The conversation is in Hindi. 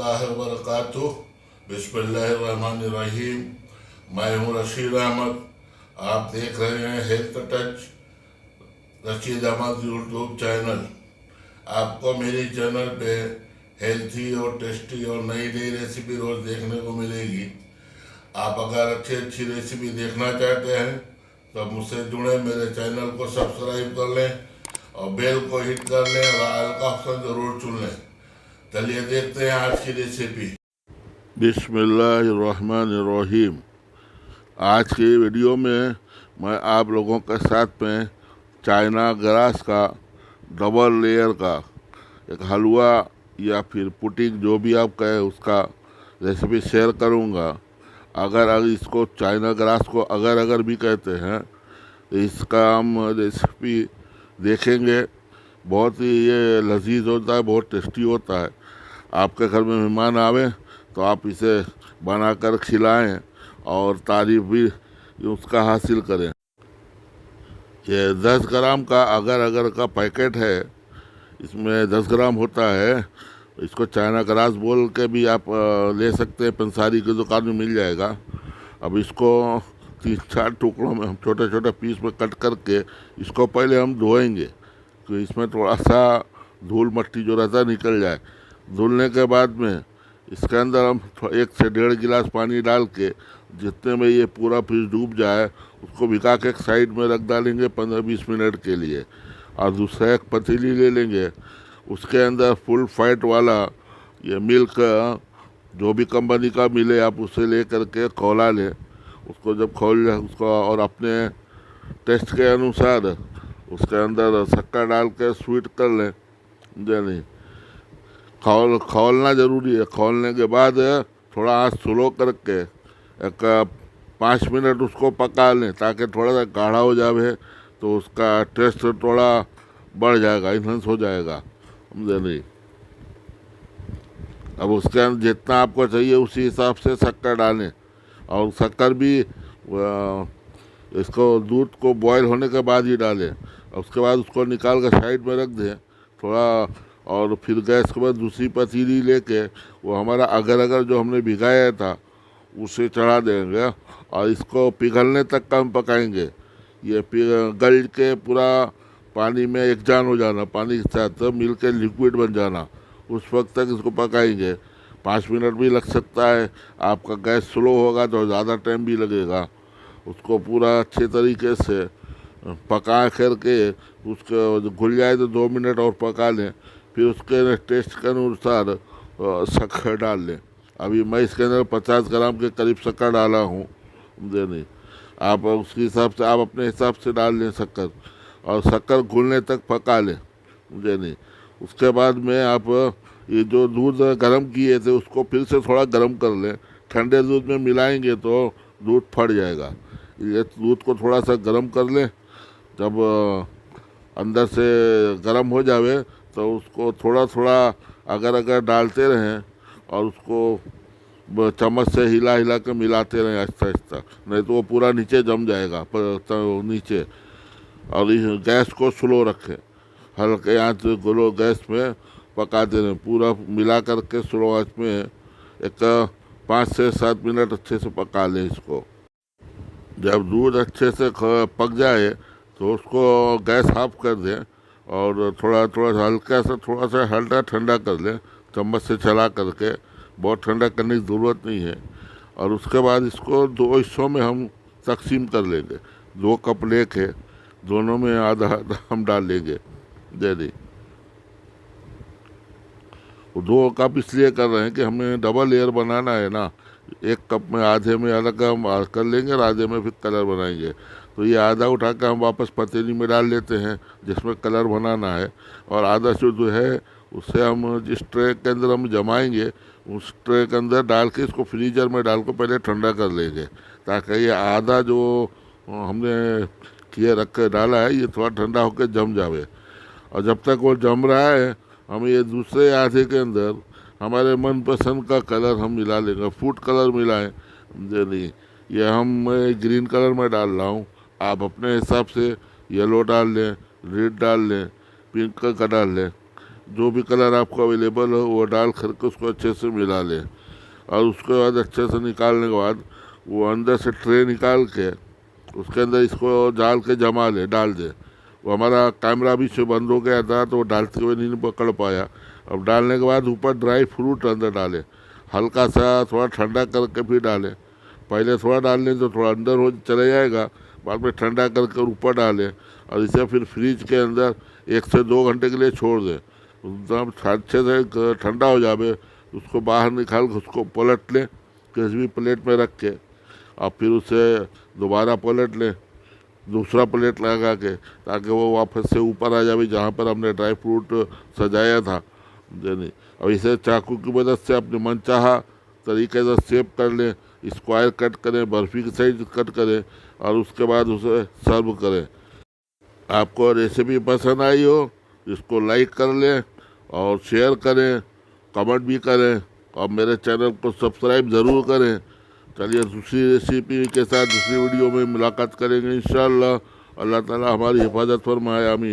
वरहमतुल्लाहि वबरकातुह। बिस्मिल्लाहिर्रहमानिर्रहीम। मैं हूँ रशीद अहमद। आप देख रहे हैं health touch Rashid Ahmed YouTube channel. आपको मेरी चैनल पे हेल्थी और टेस्टी और नई नई रेसिपी रोज़ देखने को मिलेगी। आप अगर अच्छी अच्छी रेसिपी देखना चाहते हैं तो मुझसे जुड़े, मेरे चैनल को सब्सक्राइब कर लें और बेल को हिट कर लें और ऑल का ऑप्शन ज़रूर चुन लें। चलिए देखते हैं आज की रेसिपी। बिस्मिल्लाहिर्रहमानिर्रहीम। आज की वीडियो में मैं आप लोगों के साथ में चाइना ग्रास का डबल लेयर का एक हलवा या फिर पुडिंग जो भी आप कहें उसका रेसिपी शेयर करूंगा। अगर इसको चाइना ग्रास को अगर भी कहते हैं तो इसका हम रेसिपी देखेंगे। बहुत ही ये लजीज होता है, बहुत टेस्टी होता है। आपके घर में मेहमान आवे तो आप इसे बनाकर खिलाएं और तारीफ भी उसका हासिल करें। ये 10 ग्राम का अगर का पैकेट है, इसमें 10 ग्राम होता है। इसको चाइना ग्रास बोल के भी आप ले सकते हैं, पंसारी की दुकान में मिल जाएगा। अब इसको 3-4 टुकड़ों में हम छोटे छोटे पीस में कट करके इसको पहले हम धोएंगे तो इसमें थोड़ा सा धूल मट्टी जो रहता है निकल जाए। धुलने के बाद में इसके अंदर हम 1 से 1.5 गिलास पानी डाल के जितने में ये पूरा पीस डूब जाए उसको भिगा के एक साइड में रख डालेंगे 15-20 मिनट के लिए। और दूसरा एक पतीली ले लेंगे, उसके अंदर फुल फैट वाला ये मिल्क जो भी कंपनी का मिले आप उसे ले करके खौला लें। उसको जब खौल जाए उसको और अपने टेस्ट के अनुसार उसके अंदर शक्कर डाल के स्वीट कर लें। नहीं, खौलना ज़रूरी है। खौलने के बाद थोड़ा आँच स्लो करके एक 5 मिनट उसको पका लें ताकि थोड़ा सा गाढ़ा हो जाए तो उसका टेस्ट थोड़ा बढ़ जाएगा, इन्हेंस हो जाएगा। समझे नहीं। अब उसके अंदर जितना आपको चाहिए उसी हिसाब से शक्कर डालें और शक्कर भी इसको दूध को बॉयल होने के बाद ही डालें। उसके बाद उसको निकाल कर साइड में रख दें थोड़ा, और फिर गैस के बाद दूसरी पतीली लेके वो हमारा अगर जो हमने भिगाया था उसे चढ़ा देंगे और इसको पिघलने तक का हम पकाएंगे। ये गल के पूरा पानी में एकजान हो जाना, पानी के साथ मिल के लिक्विड बन जाना, उस वक्त तक इसको पकाएंगे। 5 मिनट भी लग सकता है। आपका गैस स्लो होगा तो ज़्यादा टाइम भी लगेगा। उसको पूरा अच्छे तरीके से पका करके उसको घुल जाए तो 2 मिनट और पका लें। फिर उसके टेस्ट के अनुसार शक्कर डाल लें। अभी मैं इसके अंदर 50 ग्राम के करीब शक्कर डाला हूँ। नहीं, आप उसके हिसाब से आप अपने हिसाब से डाल लें शक्कर, और शक्कर घुलने तक पका लें। मुझे नहीं, उसके बाद में आप ये जो दूध गर्म किए थे उसको फिर से थोड़ा गर्म कर लें। ठंडे दूध में मिलाएंगे तो दूध फट जाएगा। ये दूध को थोड़ा सा गर्म कर लें। जब अंदर से गर्म हो जावे तो उसको थोड़ा थोड़ा अगर डालते रहें और उसको चम्मच से हिला हिला के मिलाते रहें आहिस्ता आहिस्ता, नहीं तो वो पूरा नीचे जम जाएगा नीचे। और इस गैस को स्लो रखें, हल्के आंच ग्लो गैस में पकाते रहें। पूरा मिला करके स्लो आंच में एक 5 से 7 मिनट अच्छे से पका लें इसको। जब दूध अच्छे से पक जाए तो उसको गैस ऑफ कर दें और थोड़ा हल्का ठंडा कर लें चम्मच से चला करके। बहुत ठंडा करने की ज़रूरत नहीं है। और उसके बाद इसको 2 हिस्सों में हम तकसीम कर लेंगे। 2 कप लेके दोनों में आधा आधा हम डाल लेंगे। जैसे 2 कप इसलिए कर रहे हैं कि हमें डबल लेयर बनाना है ना। 1 कप में आधे में अलग हम कर लेंगे और आधे में फिर कलर बनाएंगे। तो ये आधा उठा कर हम वापस पतीली में डाल लेते हैं जिसमें कलर बनाना है, और आधा जो है उससे हम जिस ट्रे के अंदर हम जमाएंगे उस ट्रे के अंदर डाल के इसको फ्रीजर में डाल कर पहले ठंडा कर लेंगे ताकि ये आधा जो हमने किए रख कर डाला है ये थोड़ा ठंडा होकर जम जावे। और जब तक वो जम रहा है हम ये दूसरे आधे के अंदर हमारे मनपसंद का कलर हम मिला लेंगे। फूड कलर मिलाएं। नहीं, ये हम ग्रीन कलर में डाल रहा हूँ, आप अपने हिसाब से येलो डाल लें, रेड डाल लें, पिंक का डाल लें। जो भी कलर आपको अवेलेबल हो वो डाल करके उसको अच्छे से मिला लें। और उसके बाद अच्छे से निकालने के बाद वो अंदर से ट्रे निकाल के उसके अंदर इसको डाल के डाल दे। वो हमारा कैमरा भी से बंद हो गया था तो वो डालते हुए नहीं पकड़ पाया। अब डालने के बाद ऊपर ड्राई फ्रूट अंदर डालें, हल्का सा थोड़ा ठंडा करके फिर डालें। पहले थोड़ा डाल लें तो थोड़ा अंदर हो चले जाएगा, बाद में ठंडा करके ऊपर डालें और इसे फिर फ्रिज के अंदर 1 से 2 घंटे के लिए छोड़ दें। एकदम अच्छे से ठंडा हो जाए उसको बाहर निकाल के उसको पलट लें किसी भी प्लेट में रख के, और फिर उसे दोबारा पलट लें दूसरा प्लेट लगा के, ताकि वो वापस से ऊपर आ जाए जहाँ पर हमने ड्राई फ्रूट सजाया था। नहीं, अब इसे चाकू की मदद से अपने मनचाहा तरीके से शेप कर लें, स्क्वायर कट करें, बर्फ़ी की साइज कट करें और उसके बाद उसे सर्व करें। आपको रेसिपी पसंद आई हो इसको लाइक कर लें और शेयर करें, कमेंट भी करें और मेरे चैनल को सब्सक्राइब ज़रूर करें। चलिए दूसरी रेसिपी के साथ दूसरी वीडियो में मुलाकात करेंगे इंशाअल्लाह। अल्लाह ताला हमारी हिफाजत फरमाए, आमीन।